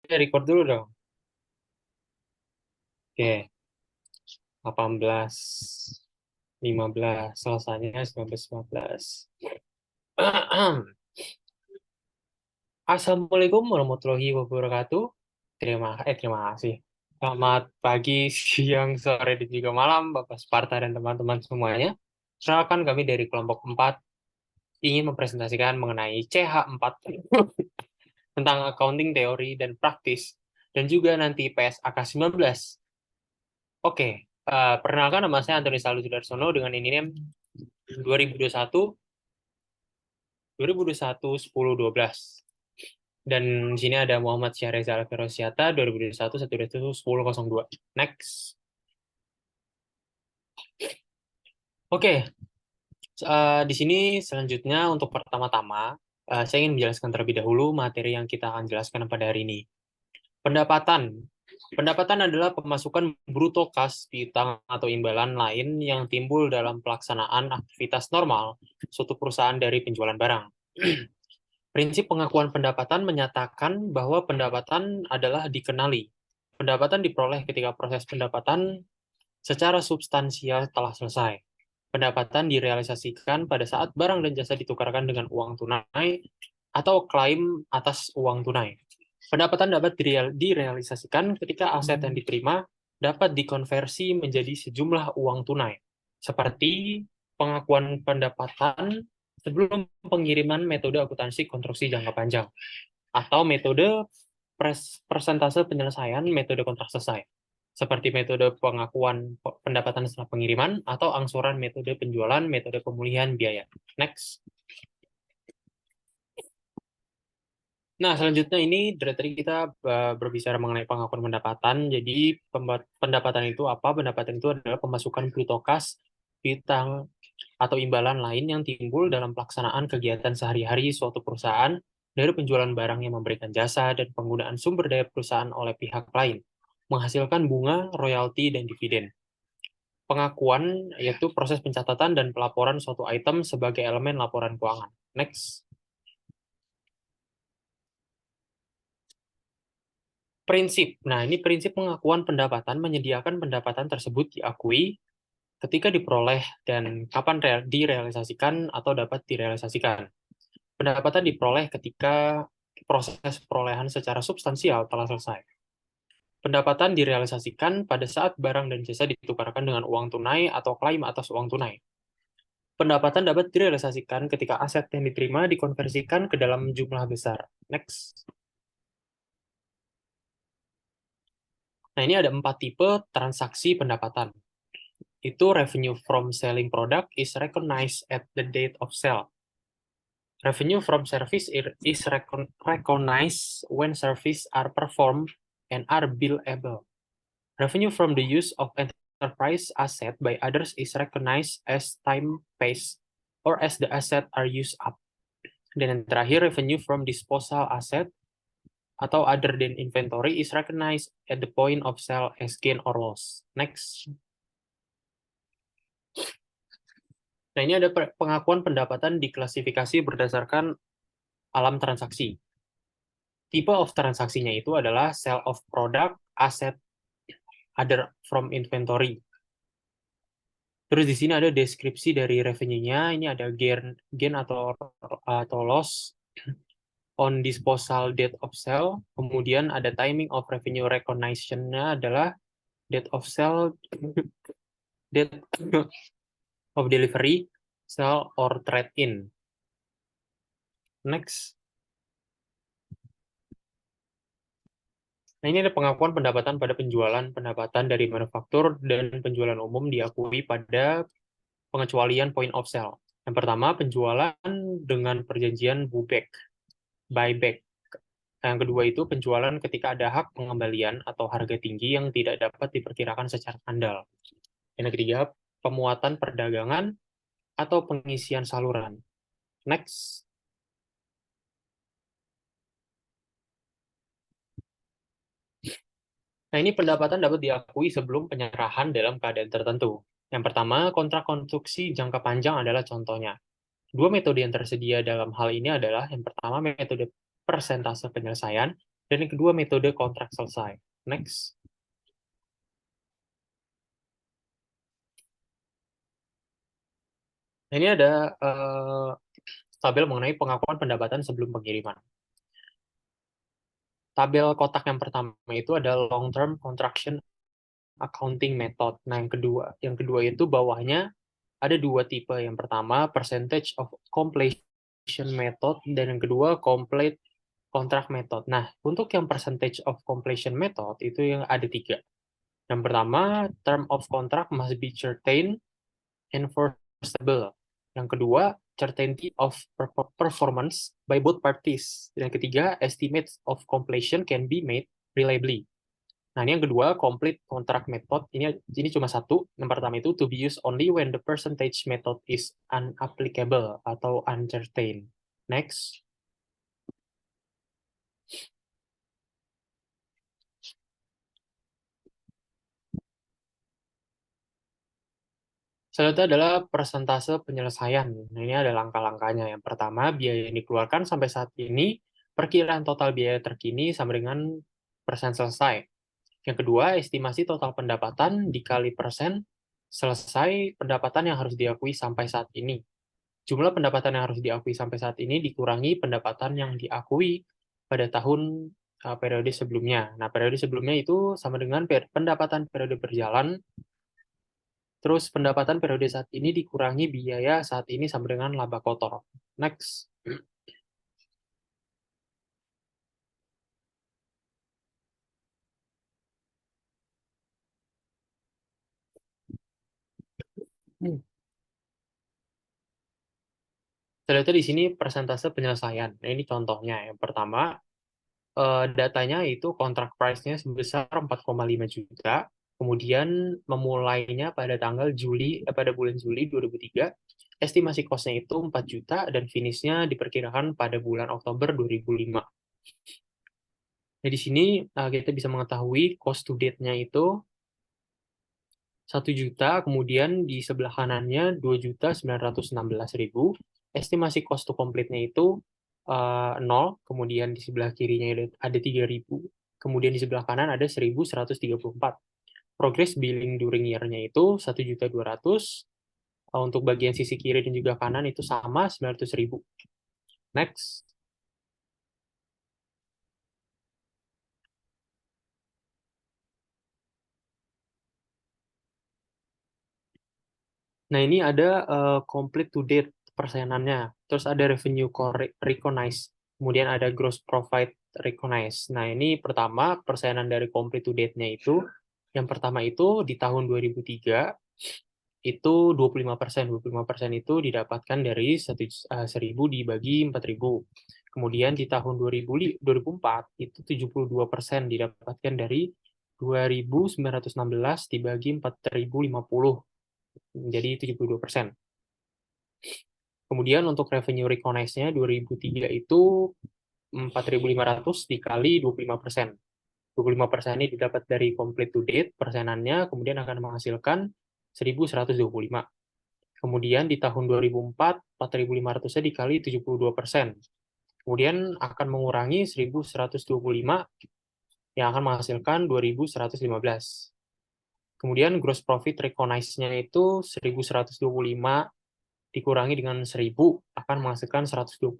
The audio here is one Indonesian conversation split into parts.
Record dulu dong. Oke, 18, 15, selesainya 19, 15. Assalamualaikum warahmatullahi wabarakatuh. Terima kasih. Selamat pagi, siang, sore, dan juga malam, Bapak Sparta dan teman-teman semuanya. Perkenalkan kami dari kelompok 4 ingin mempresentasikan mengenai CH4 tentang accounting teori dan praktis, dan juga nanti PSAK 19. Oke, perkenalkan nama saya Antoni Saldo Sudarsono dengan NIM 2021 2021 10 12. Dan di sini ada Muhammad Syahreza Alferosiata 2021 10 02. Next. Oke, di sini selanjutnya untuk pertama-tama saya ingin menjelaskan terlebih dahulu materi yang kita akan jelaskan pada hari ini. Pendapatan. Pendapatan adalah pemasukan bruto kas piutang atau imbalan lain yang timbul dalam pelaksanaan aktivitas normal suatu perusahaan dari penjualan barang. Prinsip pengakuan pendapatan menyatakan bahwa pendapatan adalah dikenali. Pendapatan diperoleh ketika proses pendapatan secara substansial telah selesai. Pendapatan direalisasikan pada saat barang dan jasa ditukarkan dengan uang tunai atau klaim atas uang tunai. Pendapatan dapat direalisasikan ketika aset yang diterima dapat dikonversi menjadi sejumlah uang tunai, seperti pengakuan pendapatan sebelum pengiriman metode akuntansi konstruksi jangka panjang, atau metode persentase penyelesaian metode kontrak selesai, seperti metode pengakuan pendapatan setelah pengiriman, atau angsuran metode penjualan, metode pemulihan biaya. Next. Nah, selanjutnya ini dari tadi kita berbicara mengenai pengakuan pendapatan. Jadi, pendapatan itu apa? Pendapatan itu adalah pemasukan bruto kas, piutang, atau imbalan lain yang timbul dalam pelaksanaan kegiatan sehari-hari suatu perusahaan dari penjualan barang yang memberikan jasa dan penggunaan sumber daya perusahaan oleh pihak lain, menghasilkan bunga, royalti, dan dividen. Pengakuan yaitu proses pencatatan dan pelaporan suatu item sebagai elemen laporan keuangan. Next. Prinsip. Nah, ini prinsip pengakuan pendapatan menyediakan pendapatan tersebut diakui ketika diperoleh dan kapan direalisasikan atau dapat direalisasikan. Pendapatan diperoleh ketika proses perolehan secara substansial telah selesai. Pendapatan direalisasikan pada saat barang dan jasa ditukarkan dengan uang tunai atau klaim atas uang tunai. Pendapatan dapat direalisasikan ketika aset yang diterima dikonversikan ke dalam jumlah besar. Next. Nah, ini ada 4 tipe transaksi pendapatan. Itu revenue from selling product is recognized at the date of sale. Revenue from service is recognized when services are performed and are billable. Revenue from the use of enterprise asset by others is recognized as time passed or as the asset are used up. Dan yang terakhir, revenue from disposal asset atau other than inventory is recognized at the point of sale as gain or loss. Next. Nah, ini ada pengakuan pendapatan diklasifikasi berdasarkan alam transaksi. Tipe of transaksinya itu adalah sale of product, asset, other from inventory. Terus di sini ada deskripsi dari revenue-nya. Ini ada gain atau loss on disposal date of sale. Kemudian ada timing of revenue recognition-nya adalah date of sale, date of delivery, sale, or trade-in. Next. Nah, ini ada pengakuan pendapatan pada penjualan, pendapatan dari manufaktur, dan penjualan umum diakui pada pengecualian point of sale. Yang pertama, penjualan dengan perjanjian buyback. Yang kedua itu penjualan ketika ada hak pengembalian atau harga tinggi yang tidak dapat diperkirakan secara andal. Yang ketiga, pemuatan perdagangan atau pengisian saluran. Next. Nah, ini pendapatan dapat diakui sebelum penyerahan dalam keadaan tertentu. Yang pertama, kontrak konstruksi jangka panjang adalah contohnya. Dua metode yang tersedia dalam hal ini adalah yang pertama metode persentase penyelesaian Dan yang kedua, metode kontrak selesai. Next. Nah, ini ada tabel mengenai pengakuan pendapatan sebelum pengiriman. Tabel kotak yang pertama itu ada long term contraction accounting method. Nah, yang kedua itu bawahnya ada dua tipe. Yang pertama percentage of completion method dan yang kedua complete contract method. Nah, untuk yang percentage of completion method itu yang ada tiga. Yang pertama, term of contract must be certain enforceable. Yang kedua, certainty of performance by both parties. Dan yang ketiga, estimates of completion can be made reliably. Nah, ini yang kedua, complete contract method. Ini cuma satu. Yang pertama itu to be used only when the percentage method is unapplicable atau uncertain. Next. Selanjutnya adalah persentase penyelesaian. Nah, ini ada langkah-langkahnya. Yang pertama, biaya yang dikeluarkan sampai saat ini, perkiraan total biaya terkini sama dengan persen selesai. Yang kedua, estimasi total pendapatan dikali persen selesai pendapatan yang harus diakui sampai saat ini. Jumlah pendapatan yang harus diakui sampai saat ini dikurangi pendapatan yang diakui pada tahun periode sebelumnya. Nah, periode sebelumnya itu sama dengan pendapatan periode berjalan. Terus pendapatan periode saat ini dikurangi biaya saat ini sama dengan laba kotor. Next. Ternyata di sini persentase penyelesaian. Nah, ini contohnya. Yang pertama, datanya itu kontrak price-nya sebesar 4,5 juta. Kemudian memulainya pada pada bulan Juli 2003. Estimasi cost-nya itu 4 juta dan finish-nya diperkirakan pada bulan Oktober 2005. Nah, di sini kita bisa mengetahui cost to date-nya itu 1 juta, kemudian di sebelah kanannya 2.916.000. Estimasi cost to complete-nya itu 0, kemudian di sebelah kirinya ada 3.000, kemudian di sebelah kanan ada 1.134. Progress billing during year-nya itu 1.200.000. Untuk bagian sisi kiri dan juga kanan itu sama 900.000. Next. Nah, ini ada complete to date persenannya. Terus ada revenue recognized. Kemudian ada gross profit recognized. Nah, ini pertama persenan dari complete to date-nya itu. Yang pertama itu di tahun 2003 itu 25%. 25% itu didapatkan dari 1.000 dibagi 4.000. Kemudian di tahun 2004 itu 72% didapatkan dari 2.916 dibagi 4.050 menjadi 72%. Kemudian untuk revenue recognize-nya 2003 itu 4.500 dikali 25%. 25% ini didapat dari complete to date, persenannya kemudian akan menghasilkan 1.125. Kemudian di tahun 2004, 4.500-nya dikali 72%. Kemudian akan mengurangi 1.125 yang akan menghasilkan 2.115. Kemudian gross profit recognize-nya itu 1.125 dikurangi dengan 1.000 akan menghasilkan 125.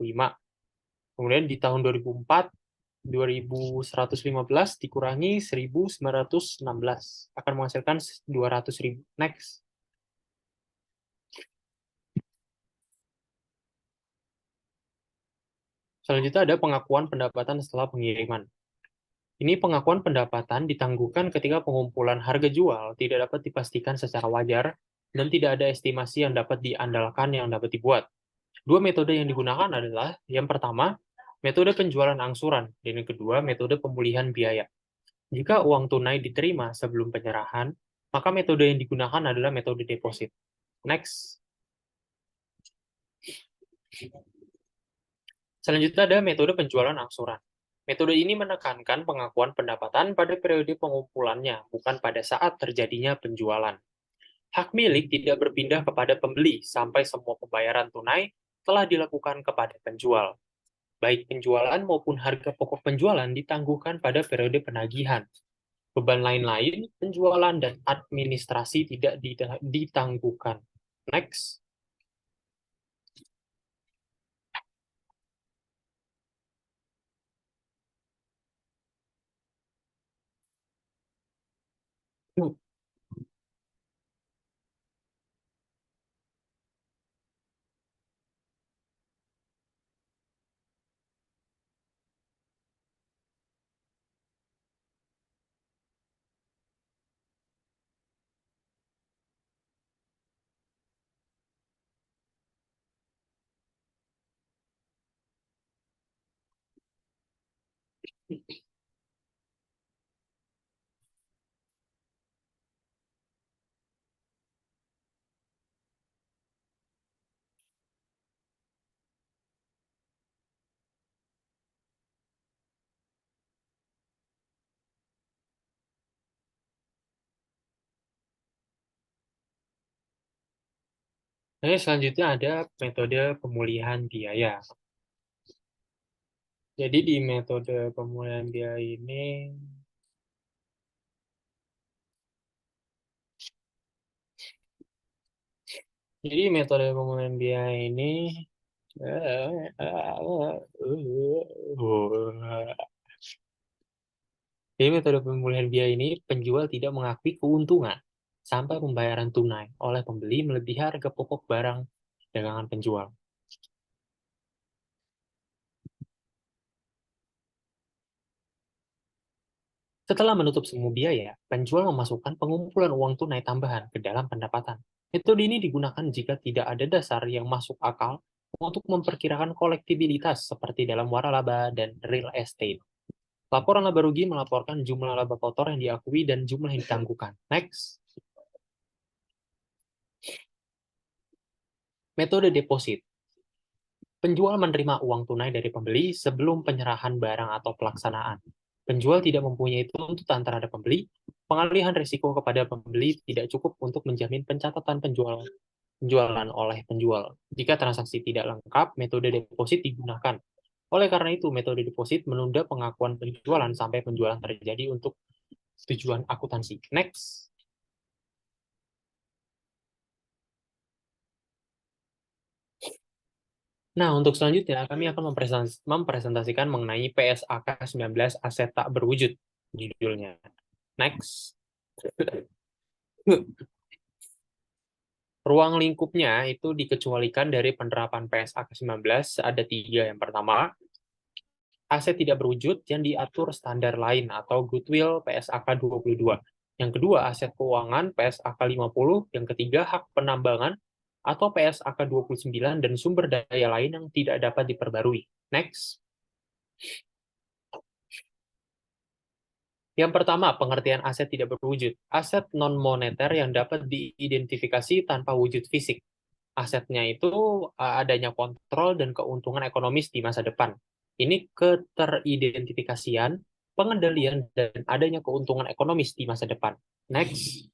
Kemudian di tahun 2004, 2.115 dikurangi 1.916 akan menghasilkan 200.000. Next. Selanjutnya ada pengakuan pendapatan setelah pengiriman. Ini pengakuan pendapatan ditangguhkan ketika pengumpulan harga jual tidak dapat dipastikan secara wajar dan tidak ada estimasi yang dapat diandalkan yang dapat dibuat. Dua metode yang digunakan adalah yang pertama, metode penjualan angsuran, dan yang kedua, metode pemulihan biaya. Jika uang tunai diterima sebelum penyerahan, maka metode yang digunakan adalah metode deposit. Next. Selanjutnya ada metode penjualan angsuran. Metode ini menekankan pengakuan pendapatan pada periode pengumpulannya, bukan pada saat terjadinya penjualan. Hak milik tidak berpindah kepada pembeli sampai semua pembayaran tunai telah dilakukan kepada penjual. baik penjualan maupun harga pokok penjualan ditangguhkan pada periode penagihan. Beban lain-lain, penjualan dan administrasi tidak ditangguhkan. Next. Nah, selanjutnya ada metode pemulihan biaya. Jadi di metode pemulihan biaya ini, jadi metode pemulihan biaya ini, jadi metode pemulihan biaya ini penjual tidak mengakui keuntungan sampai pembayaran tunai oleh pembeli melebihi harga pokok barang dagangan penjual. Setelah menutup semua biaya, penjual memasukkan pengumpulan uang tunai tambahan ke dalam pendapatan. Metode ini digunakan jika tidak ada dasar yang masuk akal untuk memperkirakan kolektibilitas seperti dalam waralaba dan real estate. Laporan laba rugi melaporkan jumlah laba kotor yang diakui dan jumlah yang ditangguhkan. Next. Metode deposit. Penjual menerima uang tunai dari pembeli sebelum penyerahan barang atau pelaksanaan. Penjual tidak mempunyai tuntutan terhadap pembeli. Pengalihan risiko kepada pembeli tidak cukup untuk menjamin pencatatan penjualan oleh penjual. Jika transaksi tidak lengkap, metode deposit digunakan. Oleh karena itu, metode deposit menunda pengakuan penjualan sampai penjualan terjadi untuk tujuan akuntansi. Next. Nah, untuk selanjutnya, kami akan mempresentasikan mengenai PSAK 19 aset tak berwujud, judulnya. Next. Ruang lingkupnya itu dikecualikan dari penerapan PSAK 19 ada tiga. Yang pertama, aset tidak berwujud yang diatur standar lain atau goodwill PSAK 22. Yang kedua, aset keuangan PSAK 50. Yang ketiga, hak penambangan atau PSAK 29 dan sumber daya lain yang tidak dapat diperbarui. Next. Yang pertama, pengertian aset tidak berwujud. Aset non-moneter yang dapat diidentifikasi tanpa wujud fisik. Asetnya itu adanya kontrol dan keuntungan ekonomis di masa depan. Ini keteridentifikasian, pengendalian, dan adanya keuntungan ekonomis di masa depan. Next.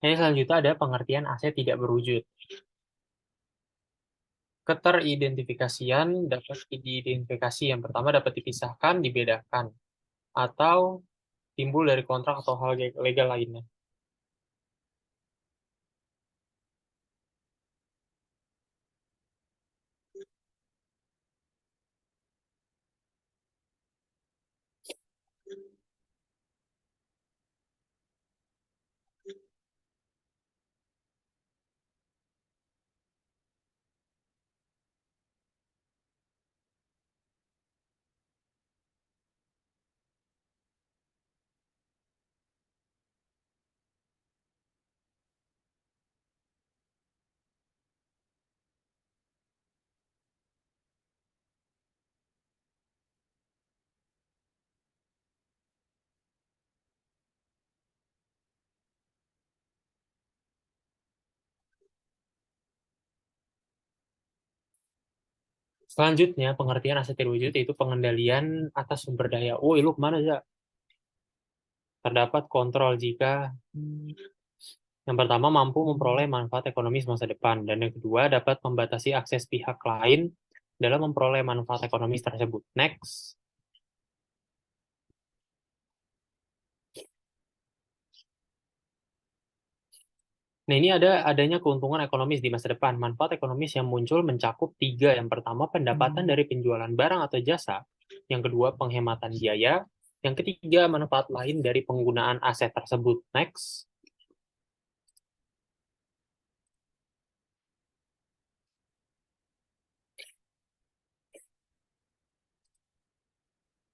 Ini selanjutnya ada pengertian aset tidak berwujud. Keteridentifikasian dapat diidentifikasi. Yang pertama dapat dipisahkan, dibedakan, atau timbul dari kontrak atau hal legal lainnya. Selanjutnya, pengertian aset terwujud yaitu pengendalian atas sumber daya. Oh, lu kemana, ya? Terdapat kontrol jika yang pertama mampu memperoleh manfaat ekonomis masa depan, dan yang kedua dapat membatasi akses pihak lain dalam memperoleh manfaat ekonomis tersebut. Next. Nah, ini adanya keuntungan ekonomis di masa depan. Manfaat ekonomis yang muncul mencakup tiga. Yang pertama, pendapatan dari penjualan barang atau jasa. Yang kedua, penghematan biaya. Yang ketiga, manfaat lain dari penggunaan aset tersebut. Next.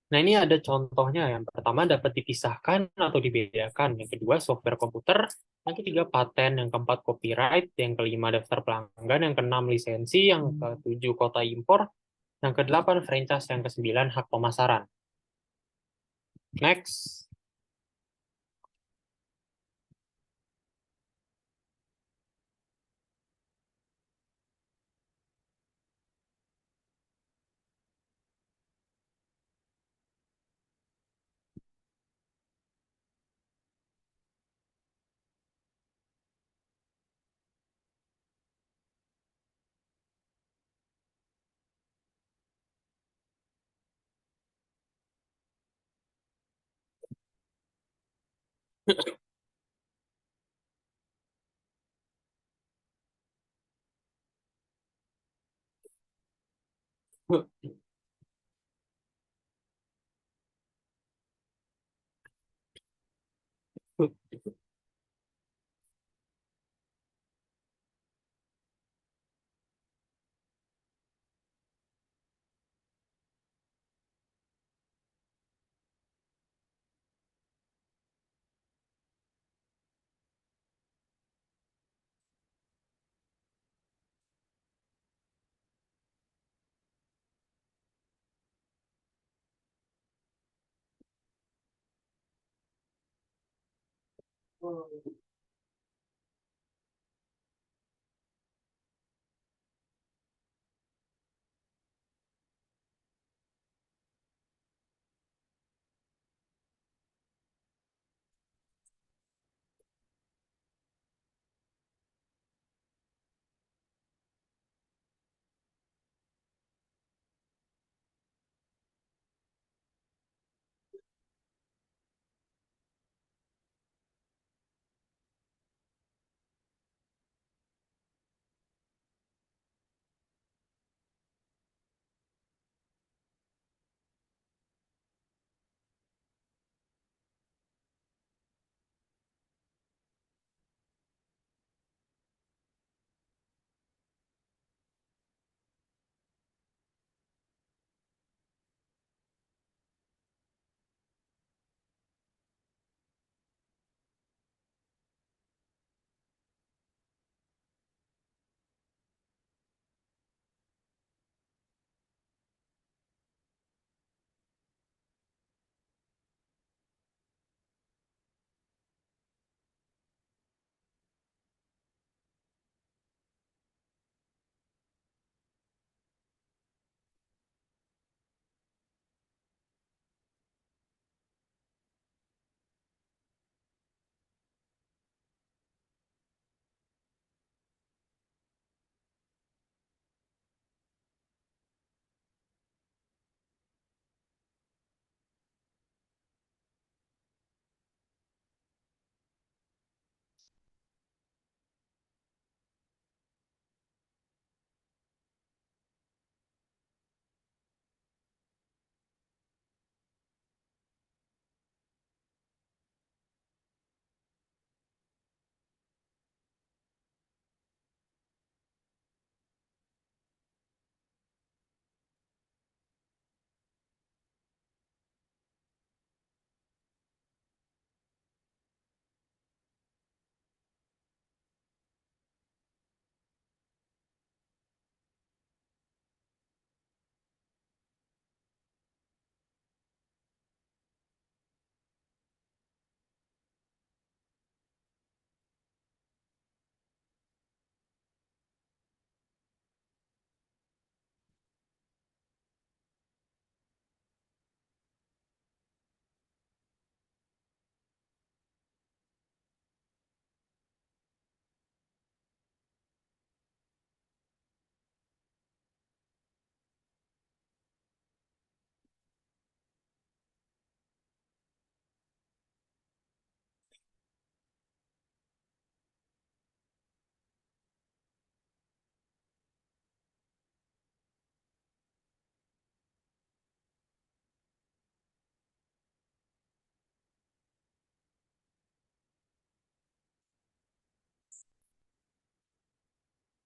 Nah, ini ada contohnya. Yang pertama, dapat dipisahkan atau dibedakan. Yang kedua, software komputer. Yang ketiga, paten. Yang keempat, copyright. Yang kelima, daftar pelanggan. Yang keenam, lisensi. Yang ketujuh, kota impor. Yang kedelapan, franchise. Yang kesembilan, hak pemasaran. Next.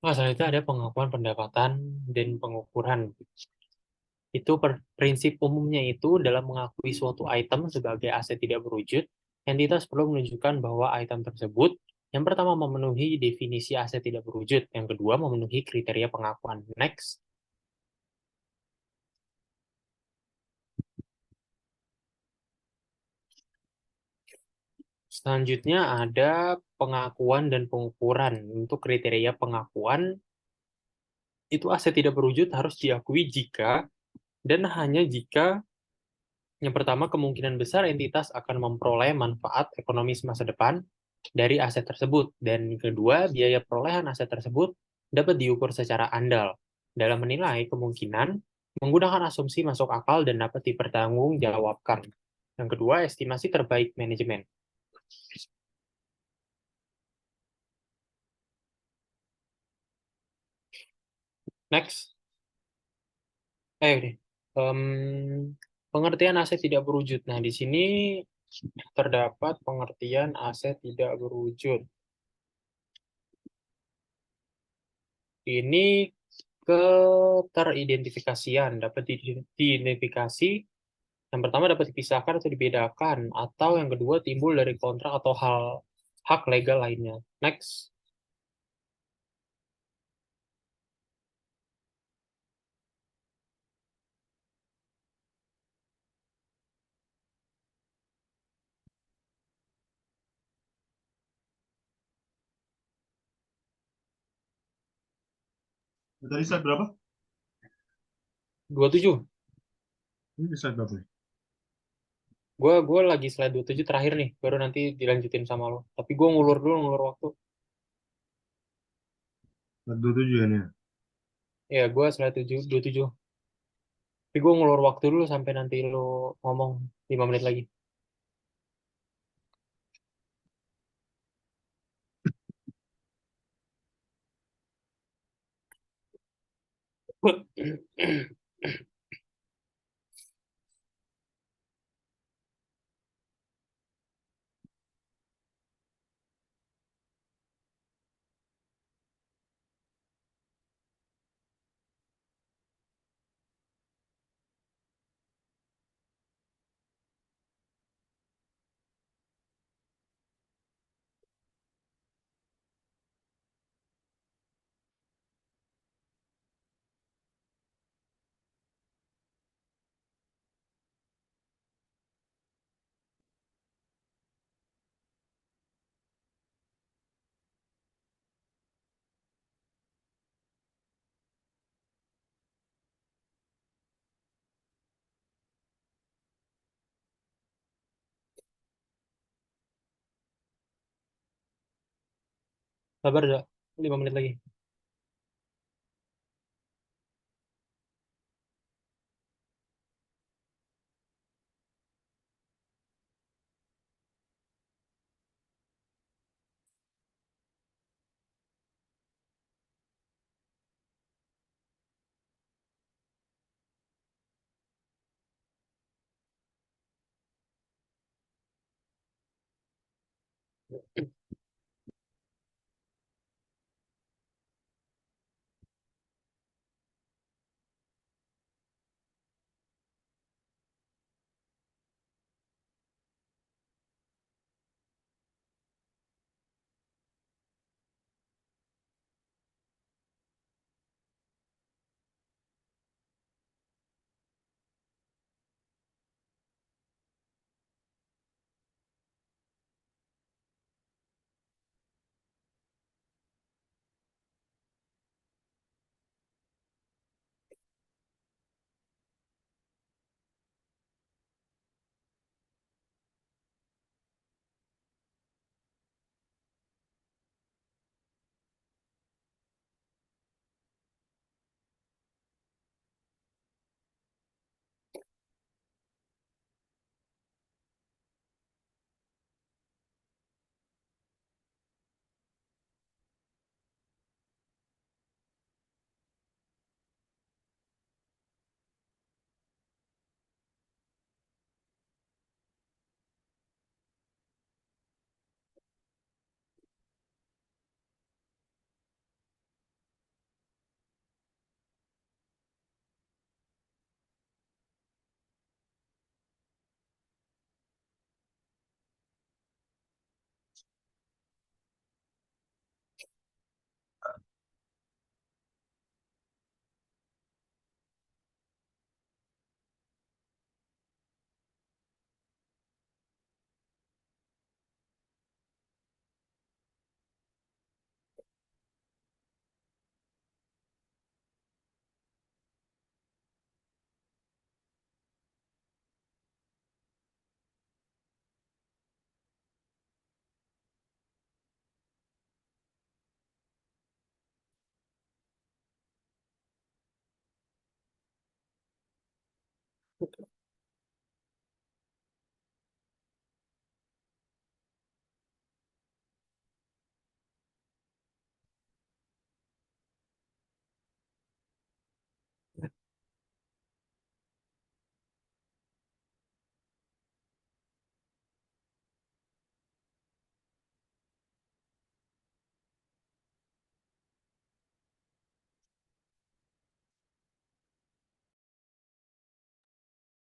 Nah, selanjutnya ada pengakuan pendapatan dan pengukuran. Itu prinsip umumnya itu dalam mengakui suatu item sebagai aset tidak berwujud, entitas perlu menunjukkan bahwa item tersebut yang pertama memenuhi definisi aset tidak berwujud, yang kedua memenuhi kriteria pengakuan. Next. Selanjutnya ada pengakuan dan pengukuran. Untuk kriteria pengakuan, itu aset tidak berwujud harus diakui jika dan hanya jika yang pertama, kemungkinan besar entitas akan memperoleh manfaat ekonomis masa depan dari aset tersebut. Dan kedua, biaya perolehan aset tersebut dapat diukur secara andal dalam menilai kemungkinan menggunakan asumsi masuk akal dan dapat dipertanggungjawabkan. Yang kedua, estimasi terbaik manajemen. Next. Deh. Pengertian aset tidak berwujud. Nah, di sini terdapat pengertian aset tidak berwujud. Ini keteridentifikasian dapat diidentifikasi. Yang pertama dapat dipisahkan atau dibedakan, atau yang kedua timbul dari kontrak atau hak legal lainnya. Next. Tadi slide berapa? 27. Ini slide berapa? Gue lagi slide 27 terakhir nih, baru nanti dilanjutin sama lo. Tapi gue ngulur dulu, ngulur waktu. Slide 27 ya nih. Ya, gue slide 27. Tapi gue ngulur waktu dulu sampai nanti lo ngomong 5 menit lagi. Sabar, dah. 5 menit lagi.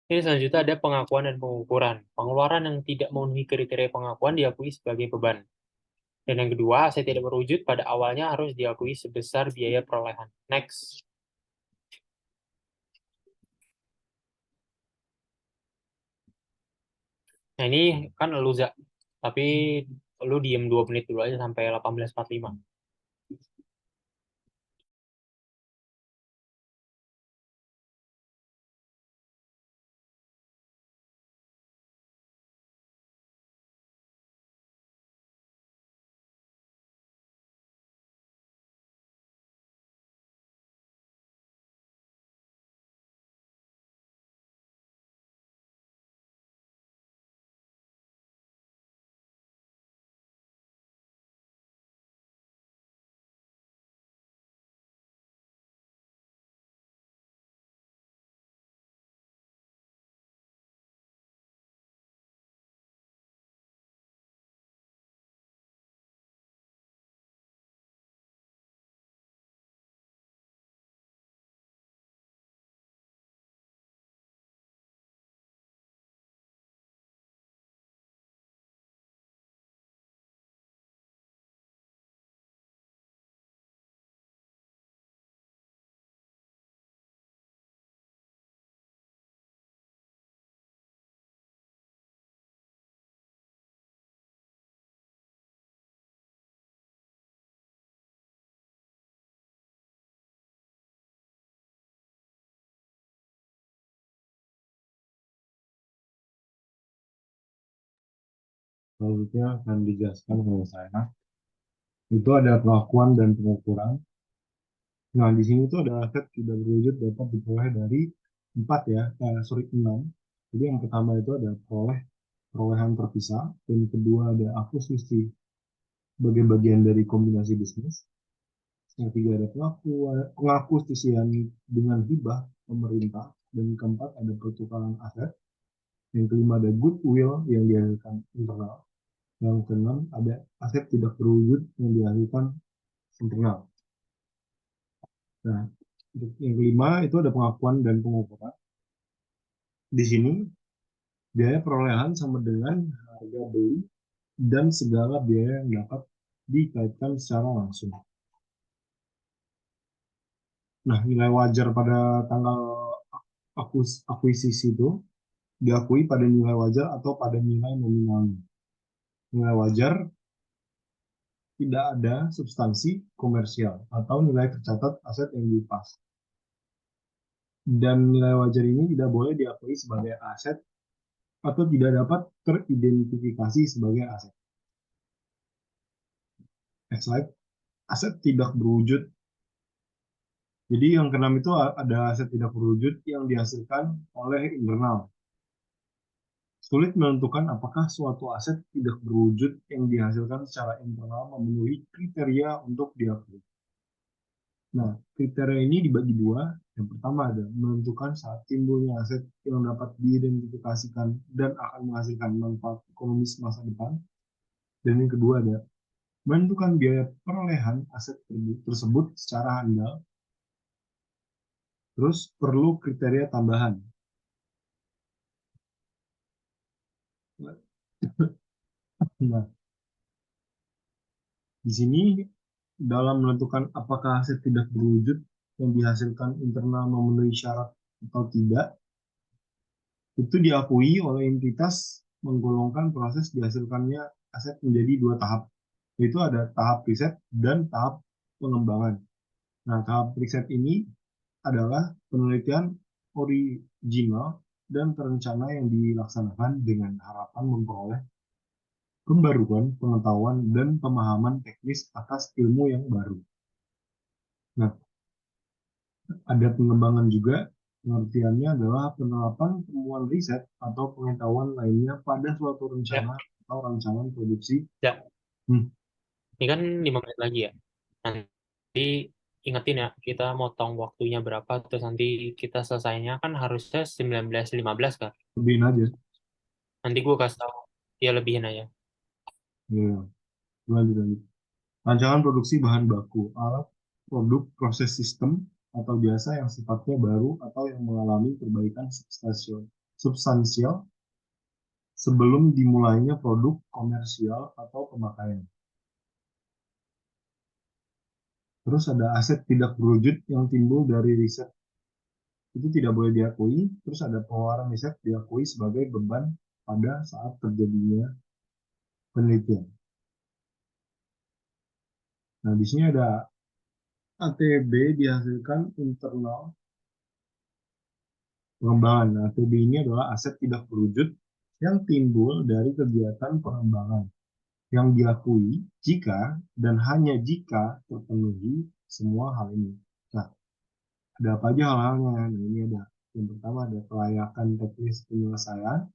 Ini selanjutnya ada pengakuan dan pengukuran. Pengeluaran yang tidak memenuhi kriteria pengakuan diakui sebagai beban. Dan yang kedua, aset tidak berwujud pada awalnya harus diakui sebesar biaya perolehan. Next. Nah, ini kan lu, Za. Tapi lu diem 2 menit dulu aja sampai 18.45. Selanjutnya akan dijelaskan oleh saya. Itu ada pengakuan dan pengukuran. Nah, di sini tuh ada aset tidak berwujud dapat diperoleh dari empat ya, sorry enam. Jadi yang pertama itu ada perolehan terpisah, dan kedua ada akuisisi sebagai bagian dari kombinasi bisnis. Yang ketiga ada pengakuisisian dengan hibah pemerintah, dan keempat ada pertukaran aset. Yang kelima ada goodwill yang dihasilkan internal. Yang keenam ada aset tidak berwujud yang dihasilkan internal. Nah, untuk yang kelima itu ada pengakuan dan pengukuran. Di sini biaya perolehan sama dengan harga beli dan segala biaya yang dapat dikaitkan secara langsung. Nah, nilai wajar pada tanggal akuisisi itu diakui pada nilai wajar atau pada nilai nominalnya. Nilai wajar tidak ada substansi komersial atau nilai tercatat aset yang dilepas. Dan nilai wajar ini tidak boleh diakui sebagai aset atau tidak dapat teridentifikasi sebagai aset. Next slide. Aset tidak berwujud. Jadi yang keenam itu ada aset tidak berwujud yang dihasilkan oleh internal. Sulit menentukan apakah suatu aset tidak berwujud yang dihasilkan secara internal memenuhi kriteria untuk diakui. Nah, kriteria ini dibagi dua. Yang pertama ada menentukan saat timbulnya aset yang dapat diidentifikasikan dan akan menghasilkan manfaat ekonomis masa depan. Dan yang kedua ada menentukan biaya perolehan aset tersebut secara handal. Terus perlu kriteria tambahan. Nah, di sini dalam menentukan apakah aset tidak berwujud yang dihasilkan internal memenuhi syarat atau tidak, itu diakui oleh entitas menggolongkan proses dihasilkannya aset menjadi dua tahap, yaitu ada tahap riset dan tahap pengembangan. Nah, tahap riset ini adalah penelitian original dan terencana yang dilaksanakan dengan harapan memperoleh pembaruan pengetahuan dan pemahaman teknis atas ilmu yang baru. Nah, ada pengembangan juga. Pengertiannya adalah penerapan temuan riset atau pengetahuan lainnya pada suatu Ya, rencana atau rancangan produksi. ya. Hmm, Ini kan 5 menit lagi ya. Nanti ingetin ya, kita motong waktunya berapa, terus nanti kita selesainya kan harusnya 19.15 kan. lebihin aja. Nanti gue kasih tahu, ya lebihin aja. Ya, lanjut, lanjut. Rancangan produksi bahan baku, alat, produk, proses sistem, atau jasa yang sifatnya baru atau yang mengalami perbaikan substansial sebelum dimulainya produk komersial atau pemakaian. Terus ada aset tidak berwujud yang timbul dari riset, itu tidak boleh diakui. Terus ada pengeluaran riset diakui sebagai beban pada saat terjadinya penelitian. Nah, di sini ada ATB dihasilkan internal pengembangan. Nah, ATB ini adalah aset tidak berwujud yang timbul dari kegiatan pengembangan yang diakui jika dan hanya jika terpenuhi semua hal ini. Nah, ada apa aja hal-halnya? Nah, ini ada yang pertama ada kelayakan teknis penyelesaian,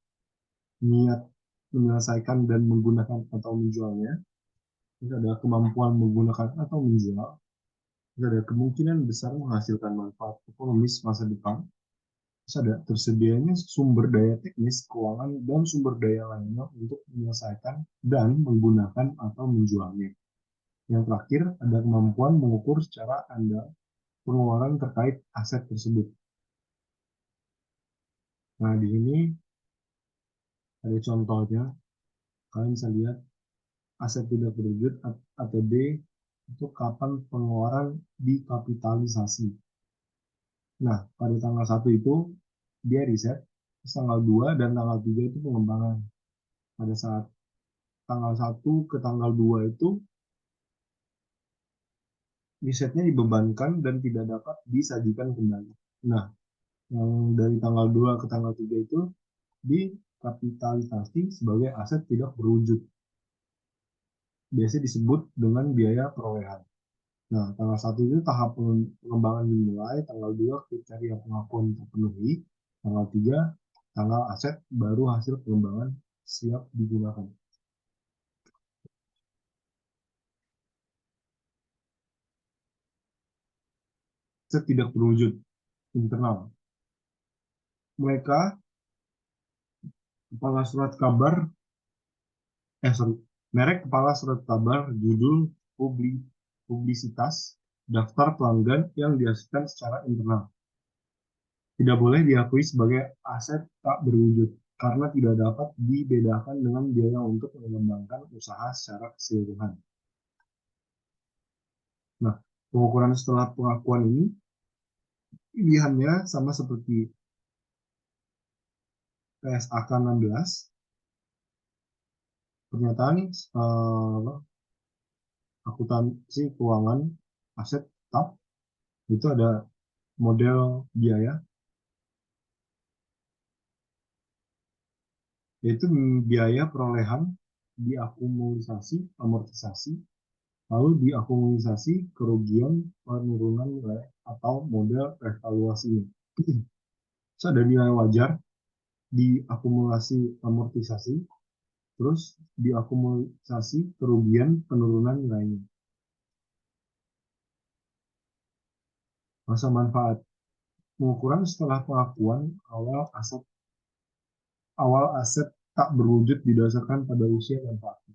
niat menyelesaikan dan menggunakan atau menjualnya. Terus ada kemampuan menggunakan atau menjual. Terus ada kemungkinan besar menghasilkan manfaat ekonomis masa depan. Terus ada tersedianya sumber daya teknis, keuangan, dan sumber daya lainnya untuk menyelesaikan dan menggunakan atau menjualnya. Yang terakhir, ada kemampuan mengukur secara andal pengeluaran terkait aset tersebut. Nah, di sini ada contohnya. Kalian bisa lihat aset tidak berwujud ATB itu kapan pengeluaran dikapitalisasi. Nah, pada tanggal 1 itu dia riset, terus tanggal 2 dan tanggal 3 itu pengembangan. Pada saat tanggal 1 ke tanggal 2 itu risetnya dibebankan dan tidak dapat disajikan kembali. Nah, yang dari tanggal 2 ke tanggal 3 itu dikapitalisasi sebagai aset tidak berwujud. Biasa disebut dengan biaya perolehan. Nah, tanggal 1 itu tahap pengembangan dimulai, tanggal 2 kriteria pengakuan terpenuhi, tanggal 3 tanggal aset baru hasil pengembangan siap digunakan. Aset tidak berwujud internal. Mereka kepala surat kabar, sorry, merek kepala surat kabar, judul, publisitas, daftar pelanggan yang dihasilkan secara internal. Tidak boleh diakui sebagai aset tak berwujud karena tidak dapat dibedakan dengan biaya untuk mengembangkan usaha secara keseluruhan. Nah, pengukuran setelah pengakuan ini pilihannya sama seperti PSAK 16. Pernyataan akuntansi keuangan aset tetap itu ada model biaya, yaitu biaya perolehan diakumulasi amortisasi, lalu diakumulasi kerugian penurunan nilai atau model revaluasinya. Terus ada nilai wajar diakumulasi amortisasi, terus diakumulasi kerugian penurunan nilainya. Masa manfaat pengukuran setelah pengakuan awal aset tak berwujud didasarkan pada usia dan waktu.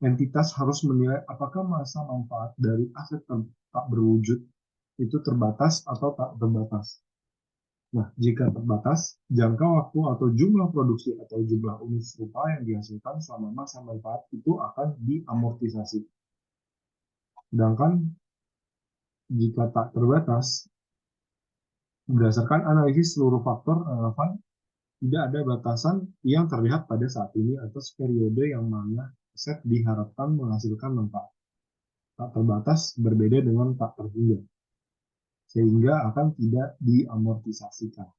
Entitas harus menilai apakah masa manfaat dari aset tak berwujud itu terbatas atau tak terbatas. Nah, jika terbatas, jangka waktu atau jumlah produksi atau jumlah unit serupa yang dihasilkan selama masa manfaat itu akan diamortisasi. Sedangkan jika tak terbatas, berdasarkan analisis seluruh faktor relevan, tidak ada batasan yang terlihat pada saat ini atas periode yang mana aset diharapkan menghasilkan manfaat. Tak terbatas berbeda dengan tak terhingga, sehingga akan tidak diamortisasikan.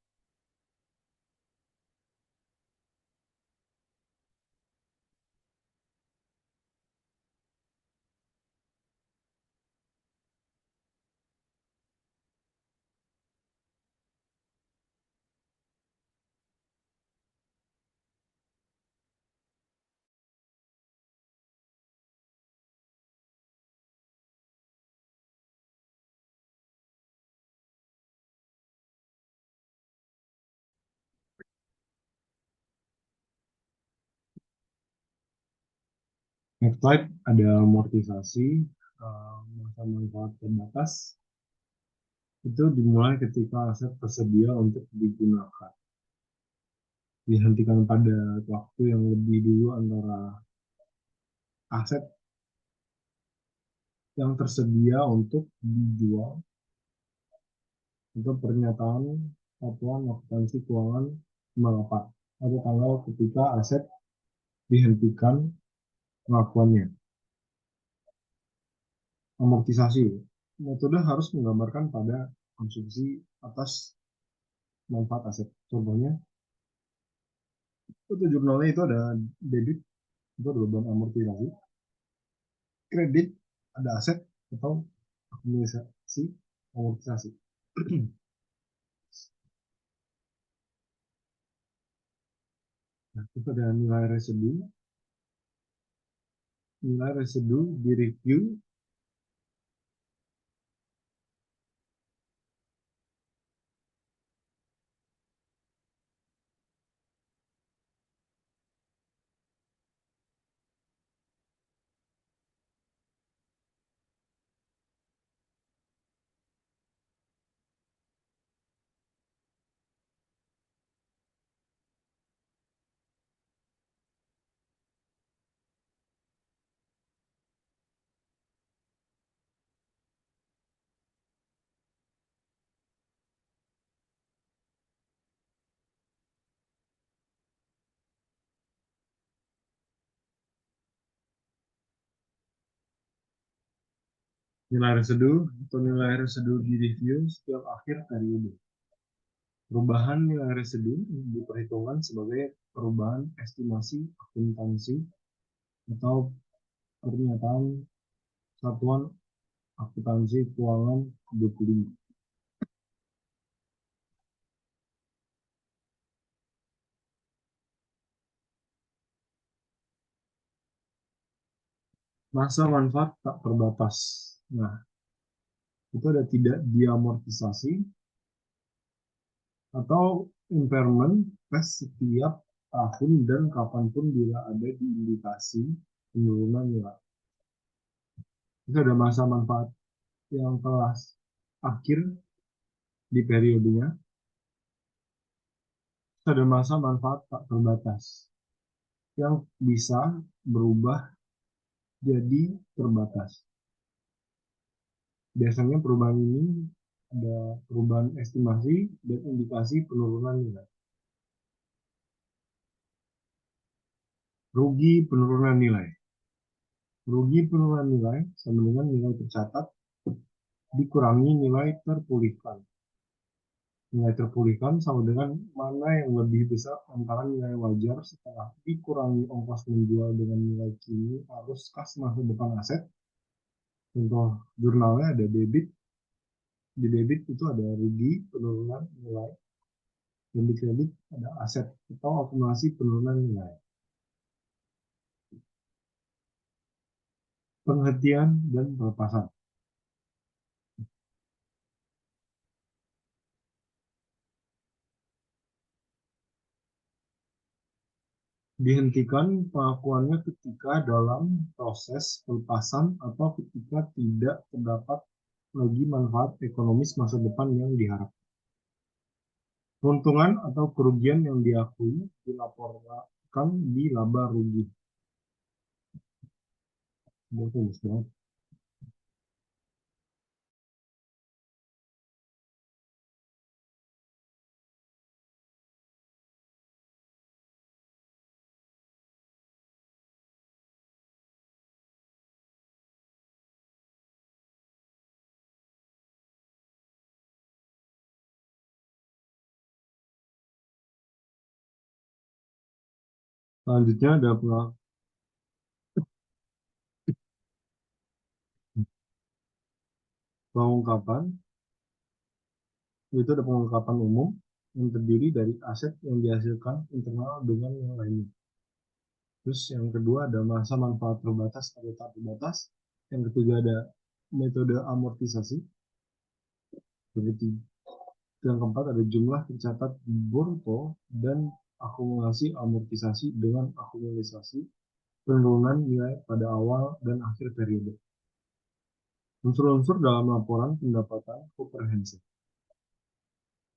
Next slide ada amortisasi masa manfaat terbatas. Itu dimulai ketika aset tersedia untuk digunakan. Dihentikan pada waktu yang lebih dulu antara aset yang tersedia untuk dijual atau pernyataan satuan akuntansi keuangan mengapa atau tanggal ketika aset dihentikan pengakuannya. Amortisasi metode harus menggambarkan pada konsumsi atas manfaat aset. Contohnya, itu jurnalnya itu ada debit, itu ada beban amortisasi, kredit, ada aset atau akumulasi amortisasi. Nah, itu ada nilai residu di review. Nilai residu atau nilai residu di review setiap akhir periode. Perubahan nilai residu diperhitungkan sebagai perubahan estimasi akuntansi atau pernyataan satuan akuntansi keuangan 25. Masa manfaat tak terbatas. Nah, itu ada tidak diamortisasi atau impairment test setiap tahun dan kapanpun bila ada diindikasi penurunan nilai. Itu ada masa manfaat yang telah akhir di periodenya. Itu ada masa manfaat tak terbatas yang bisa berubah jadi terbatas. Biasanya perubahan ini ada perubahan estimasi dan indikasi penurunan nilai. Rugi penurunan nilai. Rugi penurunan nilai sama dengan nilai tercatat dikurangi nilai terpulihkan. Nilai terpulihkan sama dengan mana yang lebih besar antara nilai wajar setelah dikurangi ongkos menjual dengan nilai kini arus kas masa depan aset. Contoh jurnalnya ada debit. Di debit itu ada rugi penurunan nilai. Dan di kredit ada aset atau akumulasi penurunan nilai. Penghentian dan pelepasan. Dihentikan pengakuannya ketika dalam proses pelepasan atau ketika tidak terdapat lagi manfaat ekonomis masa depan yang diharapkan. Keuntungan atau kerugian yang diakui dilaporkan di laba rugi. Selanjutnya ada pengungkapan, yaitu ada pengungkapan umum yang terdiri dari aset yang dihasilkan internal dengan yang lainnya. Terus yang kedua ada masa manfaat terbatas atau tak terbatas. Yang ketiga ada metode amortisasi. Yang keempat ada jumlah tercatat bruto dan akumulasi amortisasi dengan akumulasi. penurunan nilai pada awal dan akhir periode. Unsur-unsur dalam laporan pendapatan komprehensif.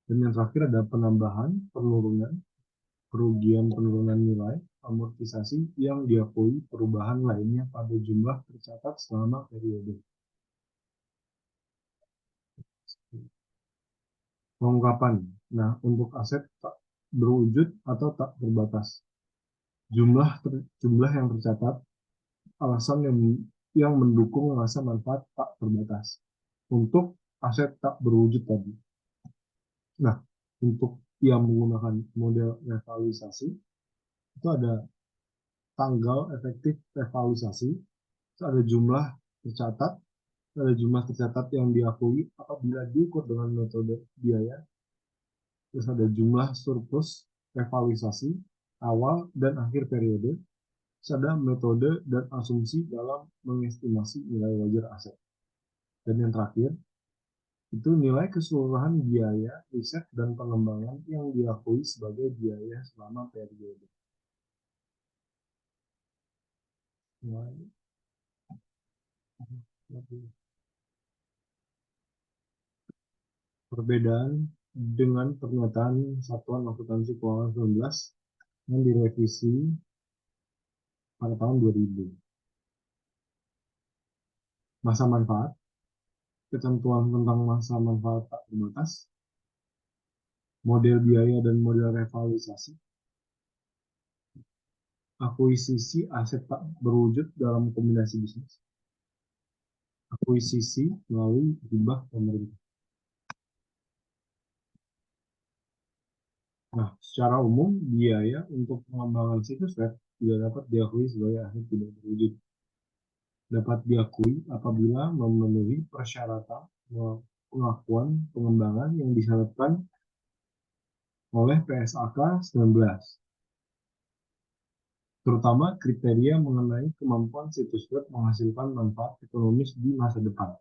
Dan yang terakhir ada penambahan, penurunan, kerugian penurunan nilai, amortisasi yang diakui perubahan lainnya pada jumlah tercatat selama periode. Pengungkapan. Nah, untuk aset tak berwujud atau tak terbatas. Jumlah yang tercatat, alasan yang mendukung masa manfaat tak terbatas. Untuk aset tak berwujud tadi. Nah, untuk yang menggunakan model revaluasi, itu ada tanggal efektif revaluasi, itu ada tercatat, ada jumlah tercatat yang diakui apabila diukur dengan metode biaya, terus ada jumlah surplus revaluasi awal dan akhir periode, terus ada metode dan asumsi dalam mengestimasi nilai wajar aset. Dan yang terakhir, itu nilai keseluruhan biaya riset dan pengembangan yang diakui sebagai biaya selama periode. Perbedaan dengan pernyataan Satuan Akuntansi Keuangan 19 yang direvisi pada tahun 2000. Masa manfaat, ketentuan tentang masa manfaat tak terbatas, model biaya dan model revaluasi, akuisisi aset tak berwujud dalam kombinasi bisnis, akuisisi melalui hibah pemerintah. Nah, secara umum, biaya untuk pengembangan situs web tidak dapat diakui sebagai aset tidak berwujud. Dapat diakui apabila memenuhi persyaratan pengakuan pengembangan yang disyaratkan oleh PSAK 19, terutama kriteria mengenai kemampuan situs web menghasilkan manfaat ekonomis di masa depan.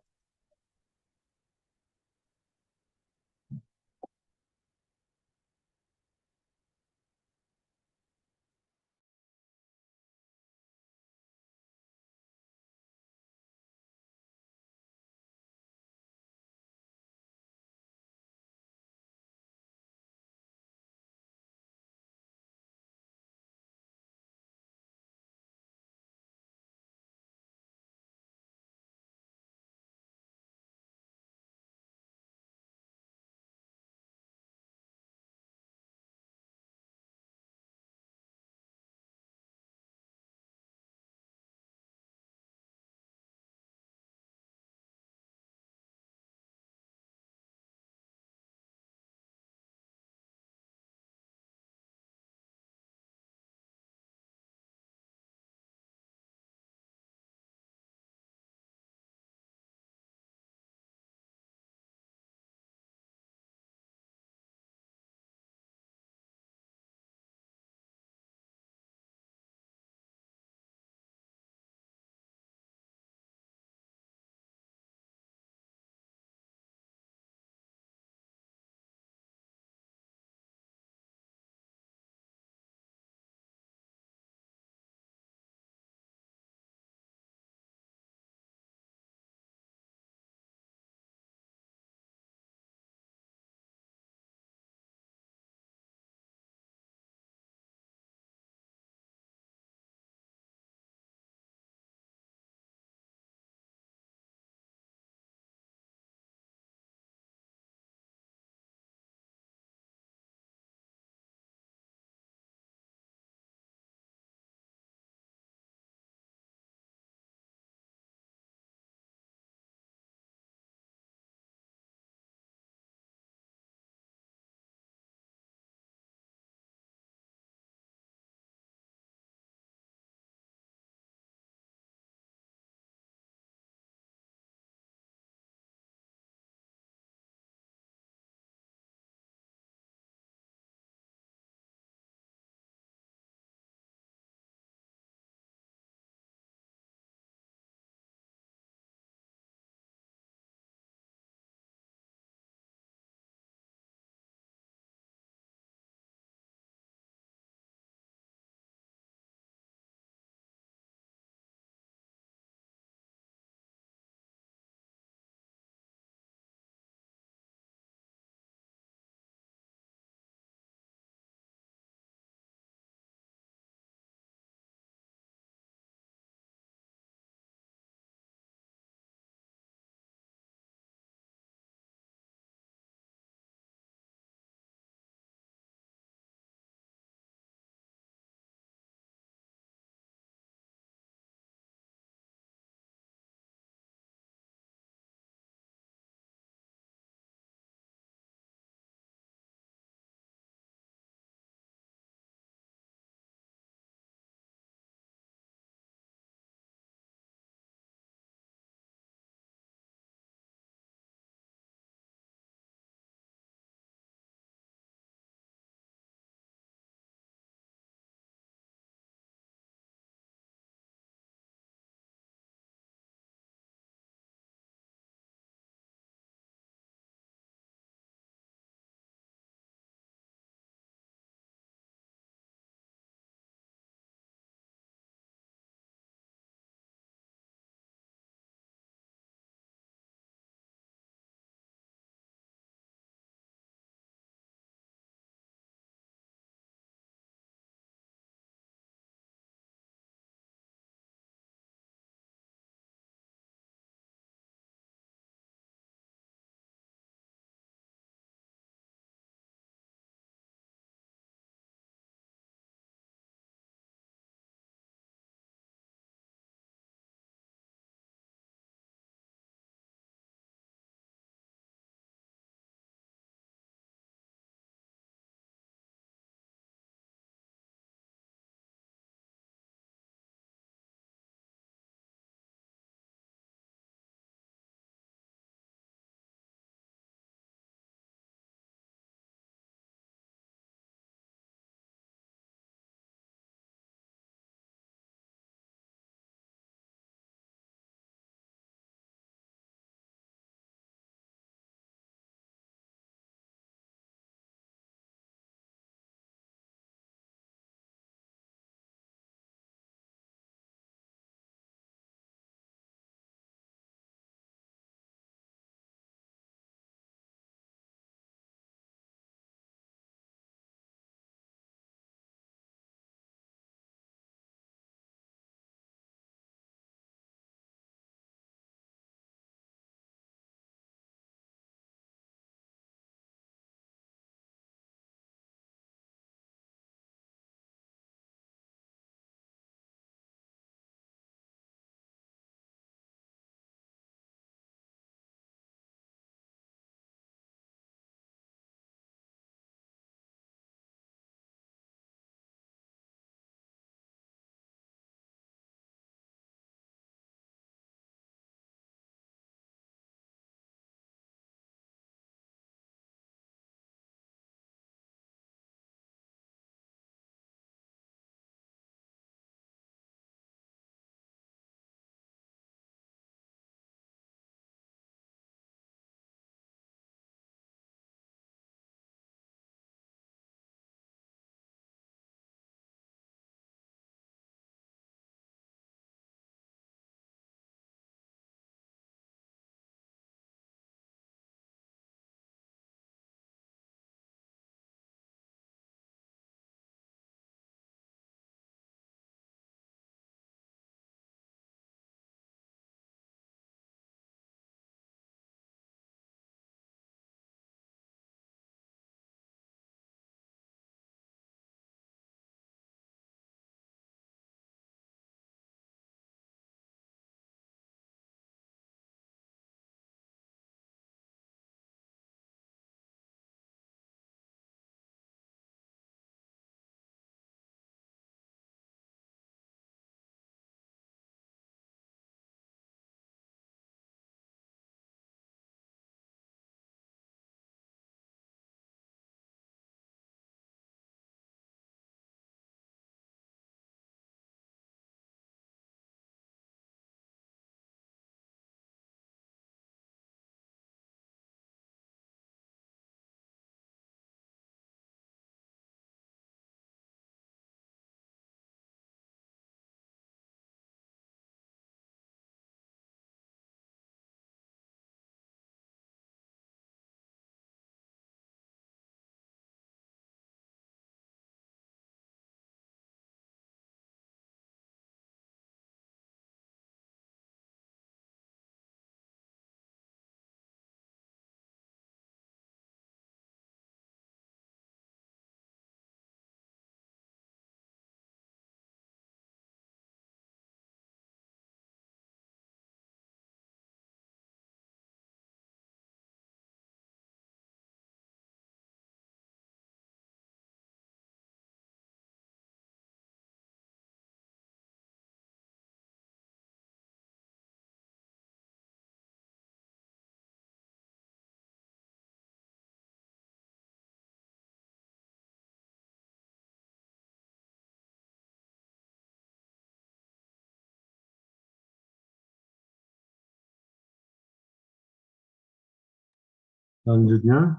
Selanjutnya,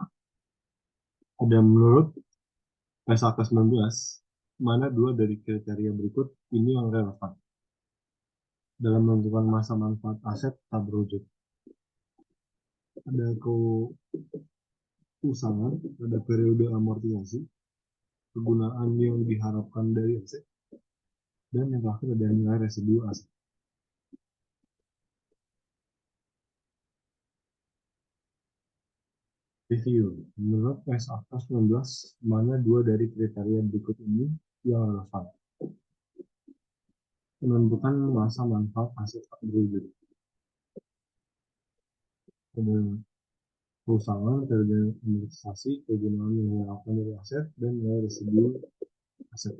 ada menurut PSAK 19, mana dua dari kriteria berikut ini yang relevan dalam menentukan masa manfaat aset tak berwujud. Ada keusangan, ada periode amortisasi, kegunaan yang diharapkan dari aset, dan yang terakhir ada nilai residu aset. Review. Menurut PSAK 19, mana dua dari kriteria berikut ini yang relevan? Menentukan masa manfaat aset tak berwujud. Ada perusahaan, periode amortisasi, kegunaan yang diharapkan dari aset, dan nilai residu aset.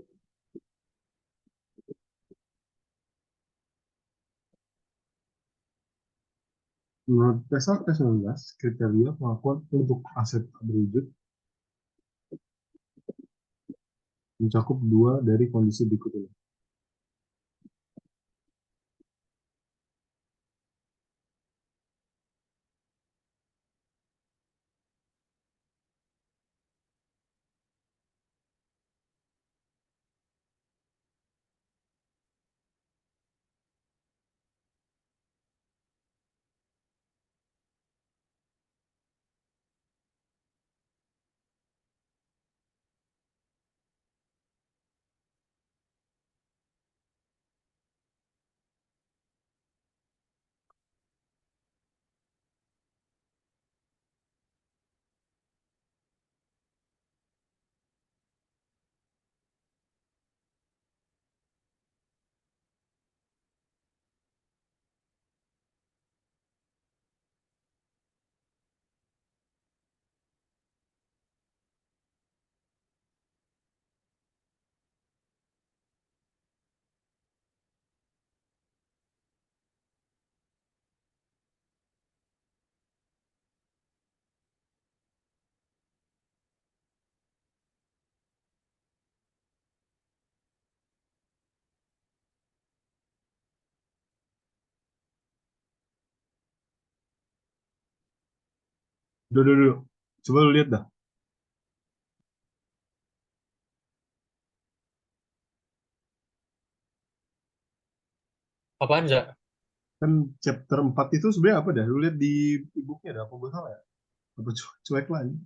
Menurut PSAK 19, kriteria pengakuan untuk aset tak berwujud mencakup dua dari kondisi berikut ini. Dulu. Coba lu lihat dah. Apaan, Za? Kan chapter 4 itu sebenarnya apa dah? Lu lihat di e-booknya dah, apa gue salah ya? Apa cuek lah ini?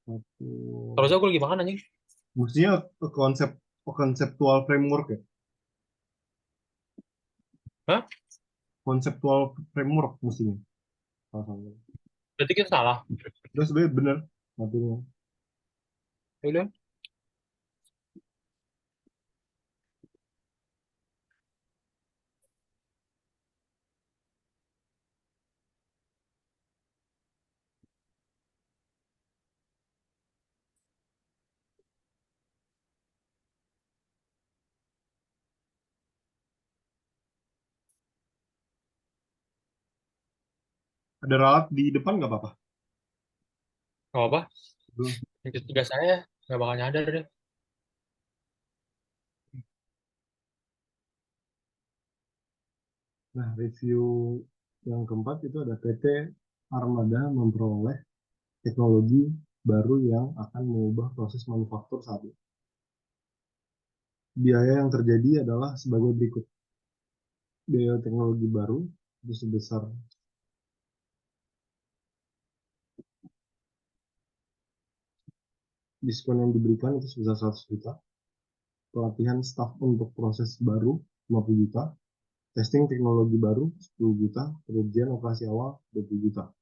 Satu. Kalau aku lagi makan anjing. Mestinya konsep konseptual framework ya. Hah? Konseptual framework mestinya. Salah satu. Berarti kita salah. Udah sebenarnya bener materinya. Ya udah. Ada ralat di depan nggak apa-apa? Gak apa-apa. Belum. Yang ketiga saya nggak bakal nyadar deh. Nah, review yang keempat itu ada PT Armada memperoleh teknologi baru yang akan mengubah proses manufaktur saat ini. Biaya yang terjadi adalah sebagai berikut. Biaya teknologi baru itu sebesar diskon yang diberikan itu sebesar 100 juta, pelatihan staf untuk proses baru 50 juta, testing teknologi baru 10 juta, pekerjaan operasi awal 20 juta.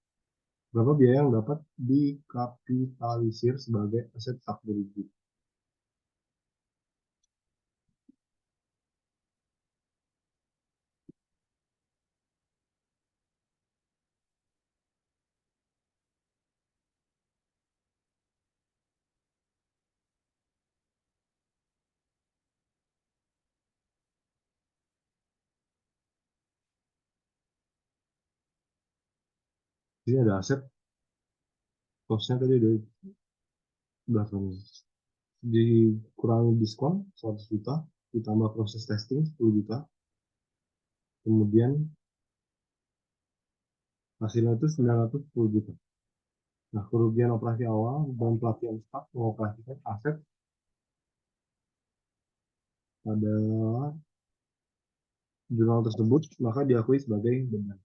Berapa biaya yang dapat dikapitalisir sebagai aset tak berwujud? Ini ada aset, costnya tadi udah belakang. Dikurangi diskon 100 juta, ditambah proses testing 10 juta, kemudian Hasilnya itu 910 juta. Nah, kerugian operasi awal dan pelatihan staf mengoperasikan aset pada jurnal tersebut, maka diakui sebagai benar.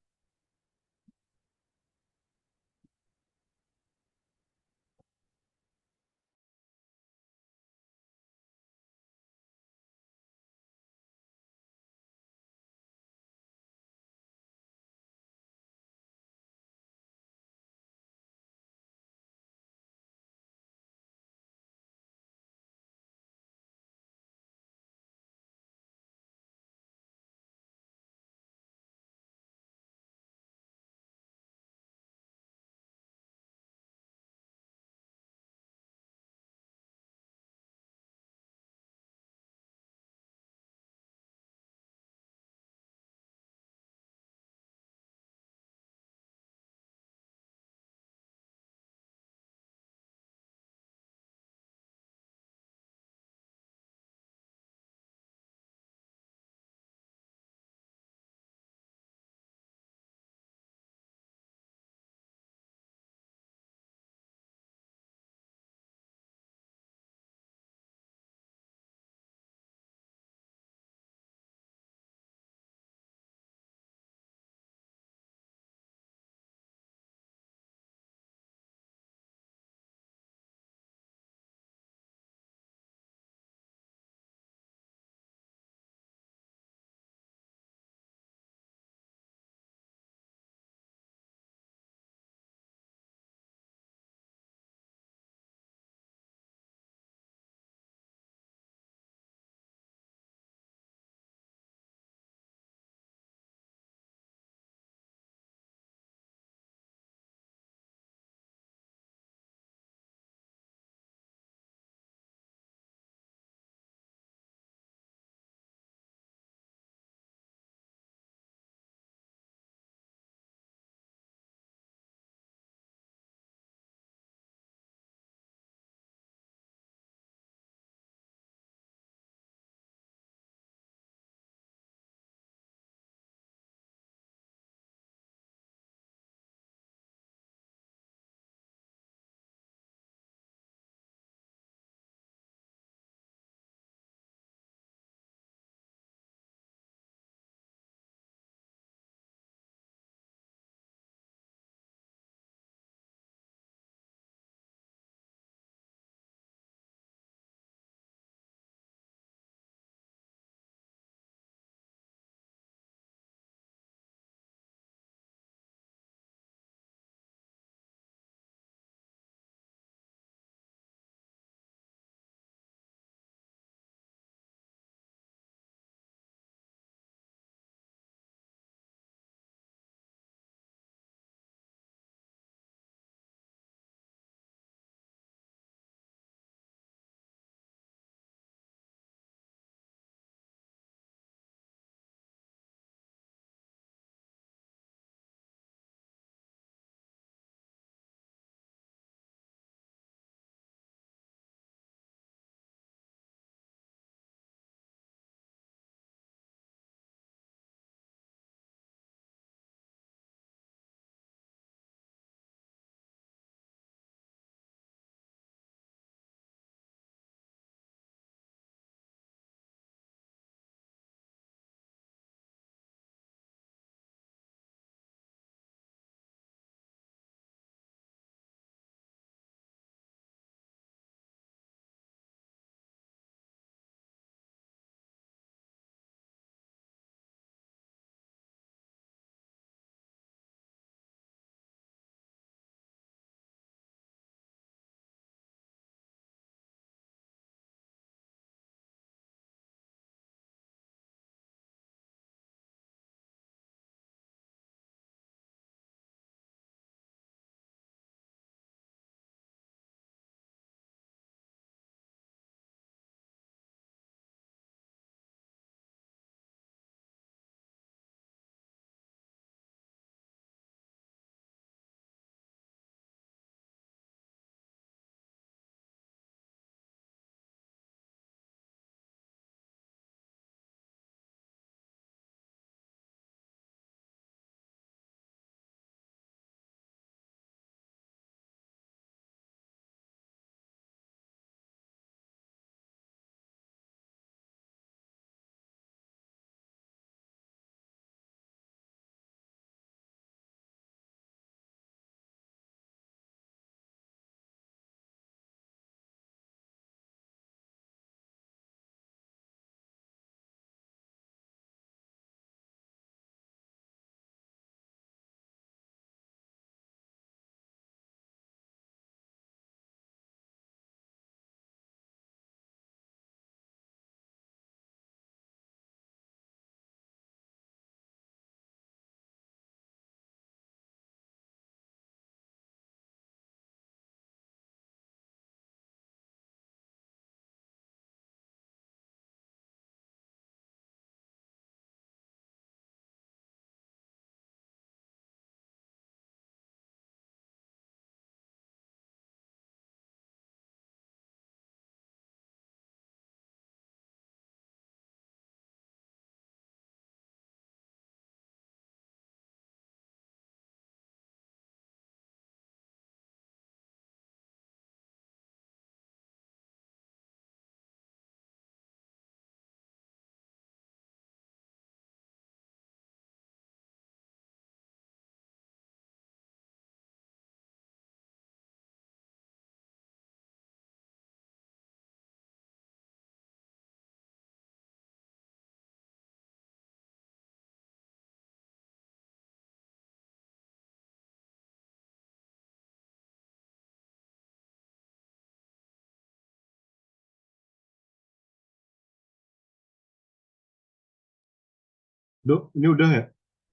Dok, ini udah ya?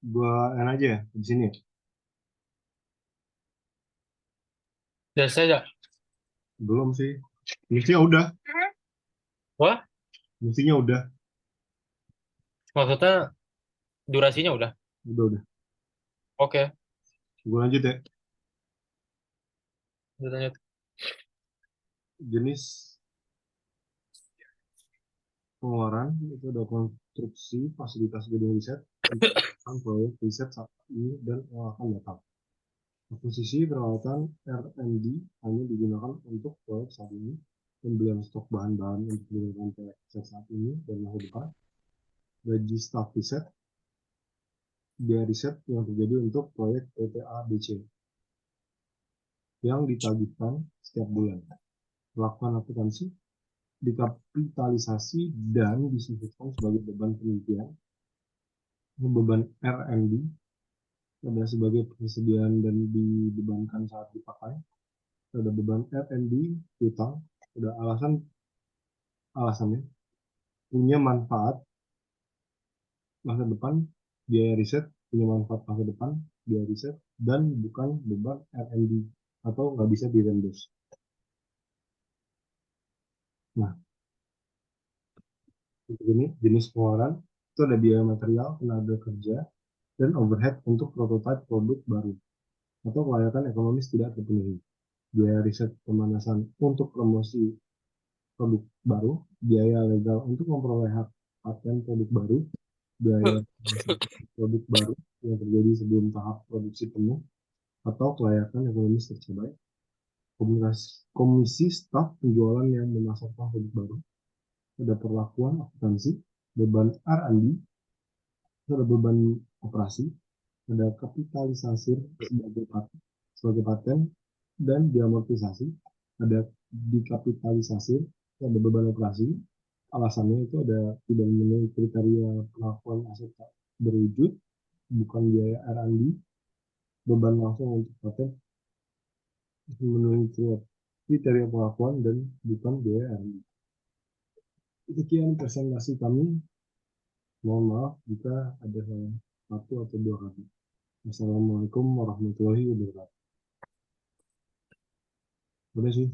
Gua yang aja ya di sini ya? Dan saya, Belum sih. Mestinya udah. wah, Mestinya udah. maksudnya durasinya udah. Udah. Oke, Gue lanjut ya. lanjut. Jenis pengeluaran itu ada konstruksi fasilitas gedung riset, pengembangan proyek riset saat ini dan yang akan datang. Akuisisi peralatan R&D hanya digunakan untuk proyek saat ini, pembelian stok bahan-bahan untuk menggunakan proyek riset saat ini dan masa depan, gaji staf riset, biaya riset yang terjadi untuk proyek PPADC yang ditagihkan setiap bulan. Melakukan akuntansi, dikapitalisasi dan disebutkan sebagai beban penelitian, beban R&D, ada sebagai persediaan dan dibebankan saat dipakai, ada beban R&D, hutang, ada alasannya, punya manfaat masa depan, biaya riset, punya manfaat masa depan, biaya riset, dan bukan beban R&D atau nggak bisa di reimburse. Nah, ini jenis pengeluaran itu ada biaya material, tenaga kerja, dan overhead untuk prototipe produk baru atau kelayakan ekonomis tidak terpenuhi. Biaya riset pemanasan untuk promosi produk baru, biaya legal untuk memperoleh hak paten produk baru, biaya produk baru yang terjadi sebelum tahap produksi penuh atau kelayakan ekonomis tercapai, komisi staf penjualan yang memasarkan produk baru, ada perlakuan akuntansi, beban R&D, ada beban operasi, ada kapitalisasi sebagai paten dan diamortisasi, ada dikapitalisasi, ada beban operasi. Alasannya itu ada tidak memenuhi kriteria pengakuan aset tak berwujud, bukan biaya R&D, beban langsung untuk paten memenuhi kriteria pengakuan dan bukan biaya R&D. Sekian presentasi kami. Mohon maaf jika ada salah satu atau dua kata. Assalamualaikum warahmatullahi wabarakatuh. Udah sih.